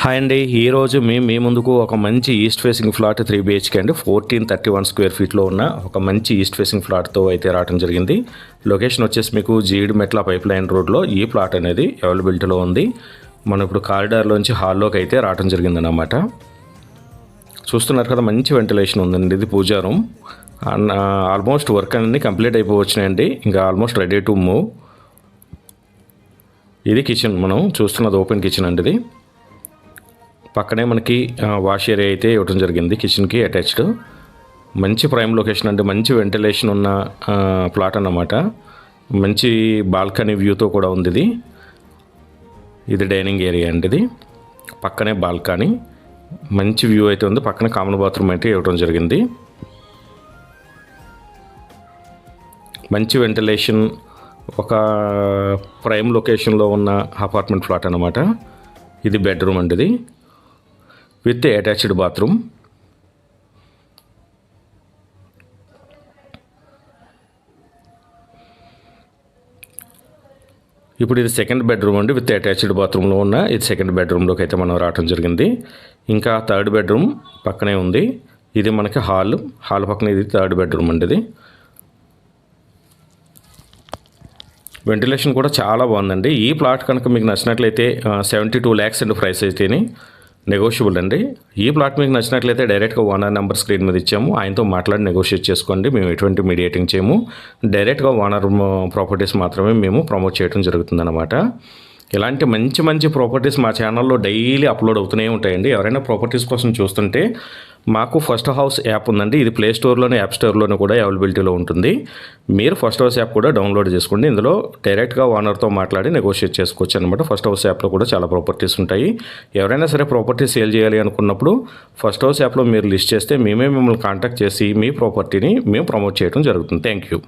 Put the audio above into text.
Hi అండి, ఈరోజు మీ ముందుకు ఒక మంచి ఈస్ట్ ఫేసింగ్ ఫ్లాట్ 3 BHK అండి 1431 స్క్వేర్ ఫీట్లో ఉన్న ఒక మంచి ఈస్ట్ ఫేసింగ్ ఫ్లాట్తో అయితే రావడం జరిగింది. లొకేషన్ వచ్చేసి మీకు జీడిమెట్ల పైప్ లైన్ రోడ్లో ఈ ప్లాట్ అనేది అవైలబిలిటీలో ఉంది. మనం ఇప్పుడు కారిడార్లోంచి హాల్లోకి అయితే రావడం జరిగిందన్నమాట. చూస్తున్నారు కదా, మంచి వెంటిలేషన్ ఉందండి. ఇది పూజా రూమ్. ఆల్మోస్ట్ వర్క్ అన్నీ కంప్లీట్ అయిపోవచ్చునండి, ఇంకా ఆల్మోస్ట్ రెడీ టు మూవ్. ఇది కిచెన్, మనం చూస్తున్నది ఓపెన్ కిచెన్ అండి. ఇది పక్కనే మనకి వాష్ ఏరియా అయితే ఇవ్వడం జరిగింది కిచెన్కి అటాచ్డ్. మంచి ప్రైమ్ లొకేషన్ అండి, మంచి వెంటిలేషన్ ఉన్న ప్లాట్ అన్నమాట. మంచి బాల్కనీ వ్యూతో కూడా ఉంది. ఇది డైనింగ్ ఏరియా అండి. ఇది పక్కనే బాల్కనీ, మంచి వ్యూ అయితే ఉంది. పక్కన కామన్ బాత్రూమ్ అయితే ఇవ్వడం జరిగింది. మంచి వెంటిలేషన్, ఒక ప్రైమ్ లొకేషన్లో ఉన్న అపార్ట్మెంట్ ఫ్లాట్ అన్నమాట. ఇది బెడ్రూమ్ అండి, ఇది విత్ అటాచ్డ్ బాత్రూమ్. ఇప్పుడు ఇది సెకండ్ బెడ్రూమ్ అండి, విత్ అటాచ్డ్ బాత్రూంలో ఉన్న ఇది సెకండ్ బెడ్రూమ్లోకి అయితే మనం రావడం జరిగింది. ఇంకా థర్డ్ బెడ్రూమ్ పక్కనే ఉంది. ఇది మనకి హాల్ పక్కన ఇది థర్డ్ బెడ్రూమ్ అండి. ఇది వెంటిలేషన్ కూడా చాలా బాగుందండి. ఈ ప్లాట్ కనుక మీకు నచ్చినట్లయితే 72 lakhs అండి ప్రైస్ అయితేనే, నెగోషియబుల్ అండి. ఈ ప్లాట్ మీకు నచ్చినట్లయితే డైరెక్ట్గా ఓనర్ నెంబర్ స్క్రీన్ మీద ఇచ్చాము, ఆయనతో మాట్లాడి నెగోషియేట్ చేసుకోండి. మేము ఎటువంటి మీడియేటింగ్ చేయము, డైరెక్ట్గా ఓనర్ ప్రాపర్టీస్ మాత్రమే మేము ప్రమోట్ చేయడం జరుగుతుందన్నమాట. ఇలాంటి మంచి మంచి ప్రాపర్టీస్ మా ఛానల్లో డైలీ అప్లోడ్ అవుతూనే ఉంటాయండి. ఎవరైనా ప్రాపర్టీస్ కోసం చూస్తుంటే మాకు ఫస్ట్ హౌస్ యాప్ ఉందండి. ఇది ప్లే స్టోర్లోనే యాప్ స్టోర్లోనే కూడా అవైలబిలిటీలో ఉంటుంది. మీరు ఫస్ట్ హౌస్ యాప్ కూడా డౌన్లోడ్ చేసుకోండి. ఇందులో డైరెక్ట్గా ఓనర్తో మాట్లాడి నెగోషియేట్ చేసుకోవచ్చు అనమాట. ఫస్ట్ హౌస్ యాప్లో కూడా చాలా ప్రాపర్టీస్ ఉంటాయి. ఎవరైనా సరే ప్రాపర్టీ సేల్ చేయాలి అనుకున్నప్పుడు ఫస్ట్ హౌస్ యాప్లో మీరు లిస్ట్ చేస్తే మిమ్మల్ని కాంటాక్ట్ చేసి మీ ప్రాపర్టీని మేము ప్రమోట్ చేయడం జరుగుతుంది. Thank you.